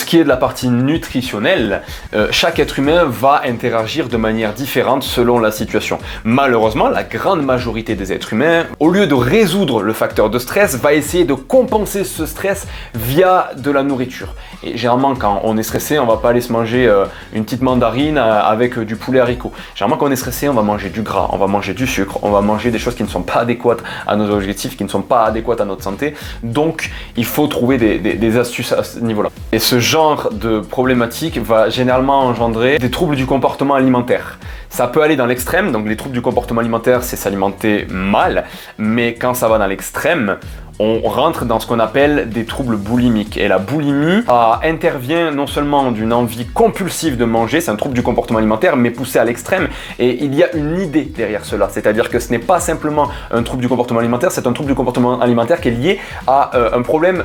ce qui est de la partie nutritionnelle, chaque être humain va interagir de manière différente selon la situation. Malheureusement, la grande majorité des êtres humains, au lieu de résoudre le facteur de stress, va essayer de compenser ce stress via de la nourriture. Et généralement, quand on est stressé, on va pas aller se manger une petite mandarine avec du poulet haricot. Généralement, quand on est stressé, on va manger du gras, on va manger du sucre, on va manger des choses qui ne sont pas adéquates à nos objectifs, qui ne sont pas adéquates à notre santé. Donc, il faut trouver des astuces à ce niveau-là. Et ce genre de problématique va généralement engendrer des troubles du comportement alimentaire. Ça peut aller dans l'extrême, donc les troubles du comportement alimentaire, c'est s'alimenter mal, mais quand ça va dans l'extrême, on rentre dans ce qu'on appelle des troubles boulimiques. Et la boulimie intervient non seulement d'une envie compulsive de manger, c'est un trouble du comportement alimentaire, mais poussé à l'extrême. Et il y a une idée derrière cela, c'est-à-dire que ce n'est pas simplement un trouble du comportement alimentaire, c'est un trouble du comportement alimentaire qui est lié à un problème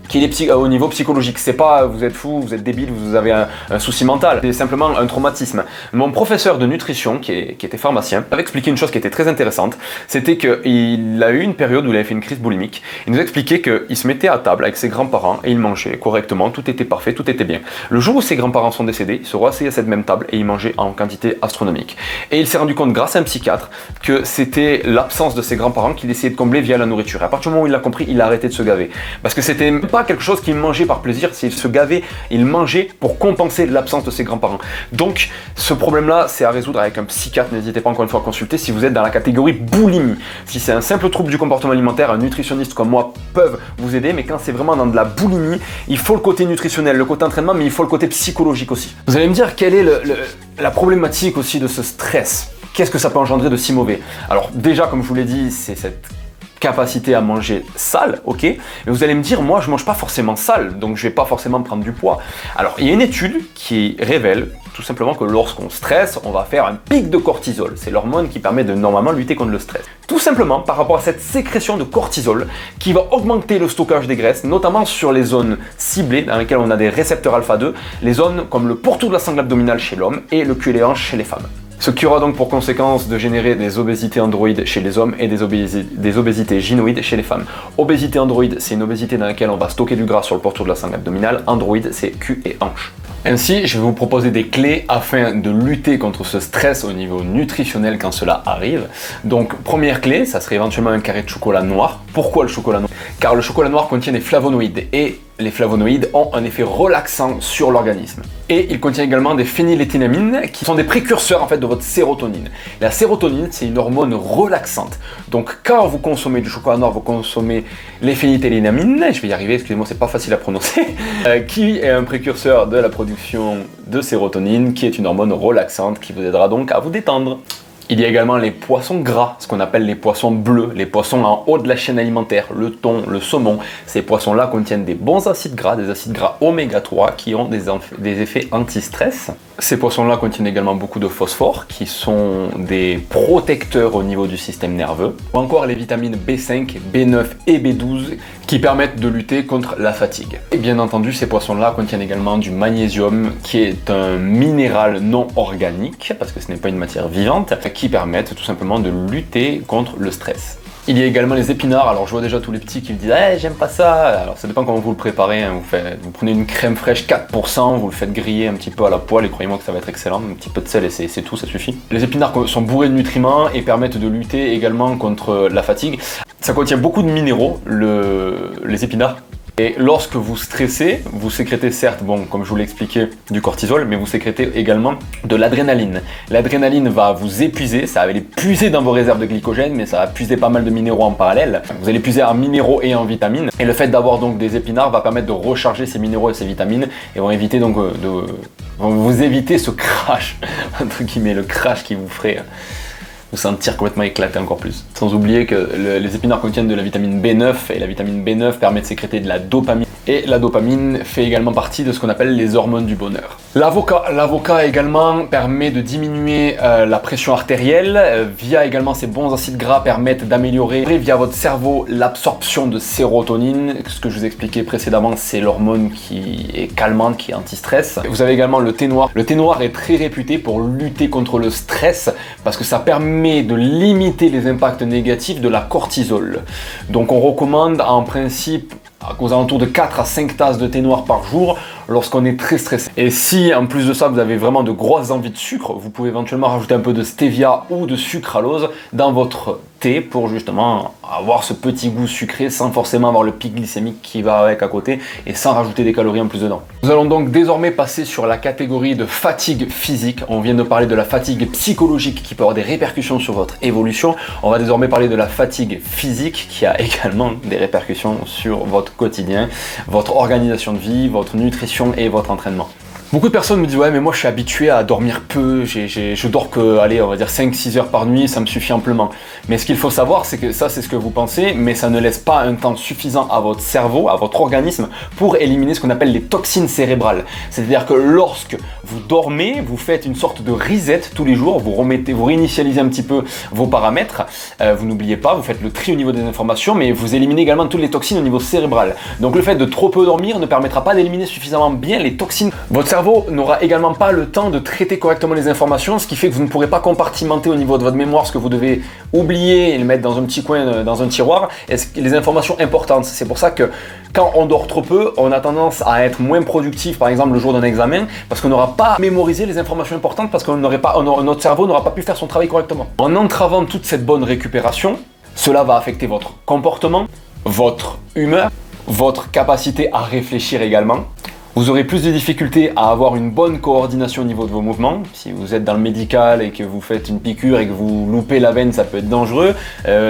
qui est au niveau psychologique. C'est pas vous êtes fou, vous êtes débile, vous avez un souci mental. C'est simplement un traumatisme. Mon professeur de nutrition, qui était pharmacien, avait expliqué une chose qui était très intéressante. C'était qu'il a eu une période où il avait fait une crise boulimique. Il nous a expliqué qu'il se mettait à table avec ses grands-parents et il mangeait correctement, tout était parfait, tout était bien. Le jour où ses grands-parents sont décédés, ils se rasseyaient à cette même table et ils mangeaient en quantité astronomique. Et il s'est rendu compte, grâce à un psychiatre, que c'était l'absence de ses grands-parents qu'il essayait de combler via la nourriture. Et à partir du moment où il l'a compris, il a arrêté de se gaver. Parce que c'était pas quelque chose qu'il mangeait par plaisir, s'il se gavait, il mangeait pour compenser l'absence de ses grands-parents. Donc ce problème-là, c'est à résoudre avec un psychiatre. N'hésitez pas encore une fois à consulter si vous êtes dans la catégorie boulimie. Si c'est un simple trouble du comportement alimentaire, un nutritionniste comme moi peuvent vous aider, mais quand c'est vraiment dans de la boulimie, il faut le côté nutritionnel, le côté entraînement, mais il faut le côté psychologique aussi. Vous allez me dire quelle est la problématique aussi de ce stress. Qu'est-ce que ça peut engendrer de si mauvais? Alors déjà, comme je vous l'ai dit, c'est cette capacité à manger sale, ok, mais vous allez me dire, moi je mange pas forcément sale, donc je vais pas forcément prendre du poids. Alors il y a une étude qui révèle tout simplement que lorsqu'on stresse, on va faire un pic de cortisol. C'est l'hormone qui permet de normalement lutter contre le stress. Tout simplement par rapport à cette sécrétion de cortisol qui va augmenter le stockage des graisses, notamment sur les zones ciblées dans lesquelles on a des récepteurs alpha-2, les zones comme le pourtour de la sangle abdominale chez l'homme et le cul et les hanches chez les femmes. Ce qui aura donc pour conséquence de générer des obésités androïdes chez les hommes et des obésités gynoïdes chez les femmes. Obésité androïde, c'est une obésité dans laquelle on va stocker du gras sur le pourtour de la sangle abdominale. Androïde, c'est cul et hanche. Ainsi, je vais vous proposer des clés afin de lutter contre ce stress au niveau nutritionnel quand cela arrive. Donc, première clé, ça serait éventuellement un carré de chocolat noir. Pourquoi le chocolat noir? Car le chocolat noir contient des flavonoïdes et les flavonoïdes ont un effet relaxant sur l'organisme. Et il contient également des phényléthylamines qui sont des précurseurs en fait de votre sérotonine. La sérotonine, c'est une hormone relaxante. Donc quand vous consommez du chocolat noir, vous consommez les phényléthylamines, je vais y arriver, excusez-moi, c'est pas facile à prononcer, qui est un précurseur de la production de sérotonine, qui est une hormone relaxante qui vous aidera donc à vous détendre. Il y a également les poissons gras, ce qu'on appelle les poissons bleus, les poissons en haut de la chaîne alimentaire, le thon, le saumon. Ces poissons-là contiennent des bons acides gras, des acides gras oméga 3 qui ont des effets anti-stress. Ces poissons-là contiennent également beaucoup de phosphore qui sont des protecteurs au niveau du système nerveux. Ou encore les vitamines B5, B9 et B12 qui permettent de lutter contre la fatigue. Et bien entendu, ces poissons-là contiennent également du magnésium qui est un minéral non organique, parce que ce n'est pas une matière vivante, qui permettent tout simplement de lutter contre le stress. Il y a également les épinards. Alors je vois déjà tous les petits qui me disent « j'aime pas ça ». Alors ça dépend comment vous le préparez, hein. Vous prenez une crème fraîche 4%, vous le faites griller un petit peu à la poêle et croyez-moi que ça va être excellent. Un petit peu de sel et c'est tout, ça suffit. Les épinards sont bourrés de nutriments et permettent de lutter également contre la fatigue. Ça contient beaucoup de minéraux, les épinards. Et lorsque vous stressez, vous sécrétez certes, bon, comme je vous l'ai expliqué, du cortisol, mais vous sécrétez également de l'adrénaline. L'adrénaline va vous épuiser, ça va aller puiser dans vos réserves de glycogène, mais ça va puiser pas mal de minéraux en parallèle. Vous allez puiser en minéraux et en vitamines. Et le fait d'avoir donc des épinards va permettre de recharger ces minéraux et ces vitamines et vont éviter donc vont vous éviter ce crash, entre guillemets, le crash qui vous ferait vous sentir complètement éclaté encore plus. Sans oublier que les épinards contiennent de la vitamine B9 et la vitamine B9 permet de sécréter de la dopamine. Et la dopamine fait également partie de ce qu'on appelle les hormones du bonheur. L'avocat également permet de diminuer la pression artérielle, via également ses bons acides gras permettent d'améliorer via votre cerveau l'absorption de sérotonine. Ce que je vous expliquais précédemment, c'est l'hormone qui est calmante, qui est anti-stress. Vous avez également le thé noir. Le thé noir est très réputé pour lutter contre le stress parce que ça permet de limiter les impacts négatifs de la cortisol. Donc on recommande en principe aux alentours de 4 à 5 tasses de thé noir par jour. lorsqu'on est très stressé. Et si en plus de ça vous avez vraiment de grosses envies de sucre, vous pouvez éventuellement rajouter un peu de stevia ou de sucralose dans votre thé pour justement avoir ce petit goût sucré sans forcément avoir le pic glycémique qui va avec à côté et sans rajouter des calories en plus dedans. Nous allons donc désormais passer sur la catégorie de fatigue physique. On vient de parler de la fatigue psychologique qui peut avoir des répercussions sur votre évolution. On va désormais parler de la fatigue physique qui a également des répercussions sur votre quotidien, votre organisation de vie, votre nutrition et votre entraînement. Beaucoup de personnes me disent ouais mais moi je suis habitué à dormir peu, je dors que, allez on va dire 5-6 heures par nuit, ça me suffit amplement. Mais ce qu'il faut savoir c'est que ça c'est ce que vous pensez, mais ça ne laisse pas un temps suffisant à votre cerveau, à votre organisme pour éliminer ce qu'on appelle les toxines cérébrales. C'est-à-dire que lorsque vous dormez, vous faites une sorte de reset tous les jours, vous réinitialisez un petit peu vos paramètres, vous n'oubliez pas, vous faites le tri au niveau des informations, mais vous éliminez également toutes les toxines au niveau cérébral. Donc le fait de trop peu dormir ne permettra pas d'éliminer suffisamment bien les toxines. Votre cerveau n'aura également pas le temps de traiter correctement les informations, ce qui fait que vous ne pourrez pas compartimenter au niveau de votre mémoire ce que vous devez oublier et le mettre dans un petit coin, dans un tiroir, et les informations importantes. C'est pour ça que quand on dort trop peu, on a tendance à être moins productif, par exemple le jour d'un examen, parce qu'on n'aura pas mémorisé les informations importantes, parce que notre cerveau n'aura pas pu faire son travail correctement. En entravant toute cette bonne récupération, cela va affecter votre comportement, votre humeur, votre capacité à réfléchir également. Vous aurez plus de difficultés à avoir une bonne coordination au niveau de vos mouvements. Si vous êtes dans le médical et que vous faites une piqûre et que vous loupez la veine, ça peut être dangereux.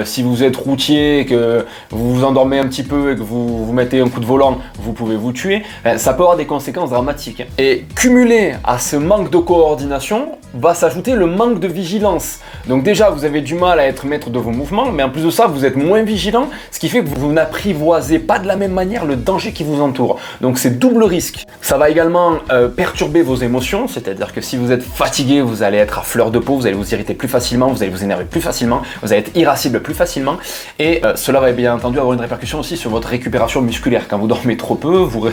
Si vous êtes routier et que vous vous endormez un petit peu et que vous mettez un coup de volant, vous pouvez vous tuer. Ça peut avoir des conséquences dramatiques. Et cumulé à ce manque de coordination, va s'ajouter le manque de vigilance. Donc déjà, vous avez du mal à être maître de vos mouvements, mais en plus de ça, vous êtes moins vigilant, ce qui fait que vous n'apprivoisez pas de la même manière le danger qui vous entoure. Donc c'est double risque. Ça va également perturber vos émotions, c'est-à-dire que si vous êtes fatigué, vous allez être à fleur de peau, vous allez vous irriter plus facilement, vous allez vous énerver plus facilement, vous allez être irascible plus facilement, et cela va bien entendu avoir une répercussion aussi sur votre récupération musculaire. Quand vous dormez trop peu, vous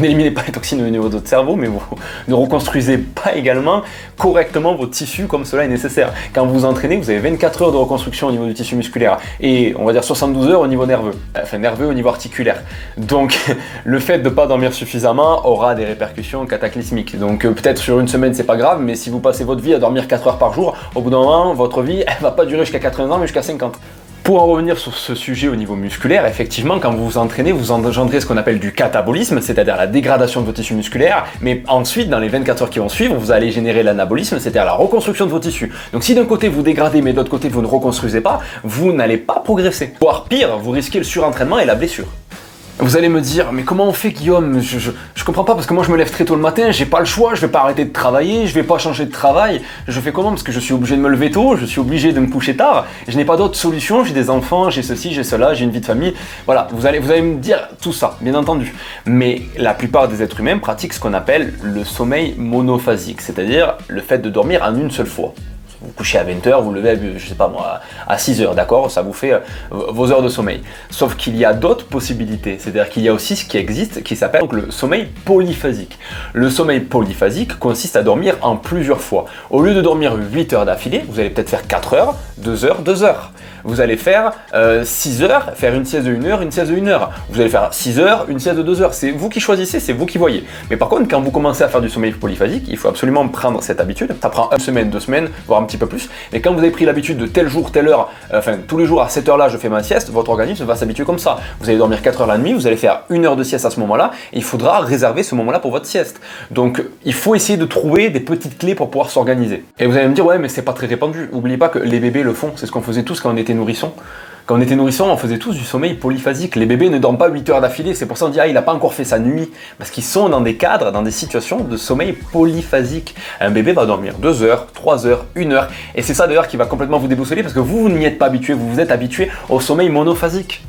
n'éliminez pas les toxines au niveau de votre cerveau, mais vous ne reconstruisez pas également correctement vos tissus comme cela est nécessaire. Quand vous vous entraînez, vous avez 24 heures de reconstruction au niveau du tissu musculaire et on va dire 72 heures au niveau nerveux, enfin nerveux au niveau articulaire. Donc le fait de ne pas dormir suffisamment aura des répercussions cataclysmiques. Donc peut-être sur une semaine c'est pas grave, mais si vous passez votre vie à dormir 4 heures par jour, au bout d'un moment, votre vie elle va pas durer jusqu'à 80 ans mais jusqu'à 50. Pour en revenir sur ce sujet au niveau musculaire, effectivement, quand vous vous entraînez, vous engendrez ce qu'on appelle du catabolisme, c'est-à-dire la dégradation de vos tissus musculaires, mais ensuite, dans les 24 heures qui vont suivre, vous allez générer l'anabolisme, c'est-à-dire la reconstruction de vos tissus. Donc si d'un côté vous dégradez, mais de l'autre côté vous ne reconstruisez pas, vous n'allez pas progresser. Voire pire, vous risquez le surentraînement et la blessure. Vous allez me dire, mais comment on fait Guillaume? Je comprends pas parce que moi je me lève très tôt le matin, j'ai pas le choix, je vais pas arrêter de travailler, je vais pas changer de travail. Je fais comment? Parce que je suis obligé de me lever tôt, je suis obligé de me coucher tard, je n'ai pas d'autre solution, j'ai des enfants, j'ai ceci, j'ai cela, j'ai une vie de famille. Voilà, vous allez me dire tout ça, bien entendu. Mais la plupart des êtres humains pratiquent ce qu'on appelle le sommeil monophasique, c'est-à-dire le fait de dormir en une seule fois. Vous couchez à 20h, vous levez, je sais pas moi, à 6h, d'accord? Ça vous fait vos heures de sommeil. Sauf qu'il y a d'autres possibilités, c'est-à-dire qu'il y a aussi ce qui existe, qui s'appelle donc le sommeil polyphasique. Le sommeil polyphasique consiste à dormir en plusieurs fois. Au lieu de dormir 8 heures d'affilée, vous allez peut-être faire 4 heures, 2 heures, 2 heures. Vous allez faire 6 heures, faire une sieste de 1 heure, une sieste de 1 heure. Vous allez faire 6 heures, une sieste de 2 heures. C'est vous qui choisissez, c'est vous qui voyez. Mais par contre, quand vous commencez à faire du sommeil polyphasique, il faut absolument prendre cette habitude. Ça prend 1 semaine, 2 semaines, voire un petit peu plus. Mais quand vous avez pris l'habitude de tel jour, telle heure, enfin tous les jours à cette heure-là, je fais ma sieste, votre organisme va s'habituer comme ça. Vous allez dormir 4 heures la nuit, vous allez faire 1 heure de sieste à ce moment-là, et il faudra réserver ce moment-là pour votre sieste. Donc il faut essayer de trouver des petites clés pour pouvoir s'organiser. Et vous allez me dire, ouais, mais c'est pas très répandu. N'oubliez pas que les bébés le font, c'est ce qu'on faisait tous quand on était nourrissons. Quand on était nourrisson, on faisait tous du sommeil polyphasique. Les bébés ne dorment pas 8 heures d'affilée, c'est pour ça qu'on dit ah il n'a pas encore fait sa nuit. Parce qu'ils sont dans des cadres, dans des situations de sommeil polyphasique. Un bébé va dormir 2 heures, 3 heures, 1 heure. Et c'est ça d'ailleurs qui va complètement vous déboussoler parce que vous n'y êtes pas habitué, vous vous êtes habitué au sommeil monophasique.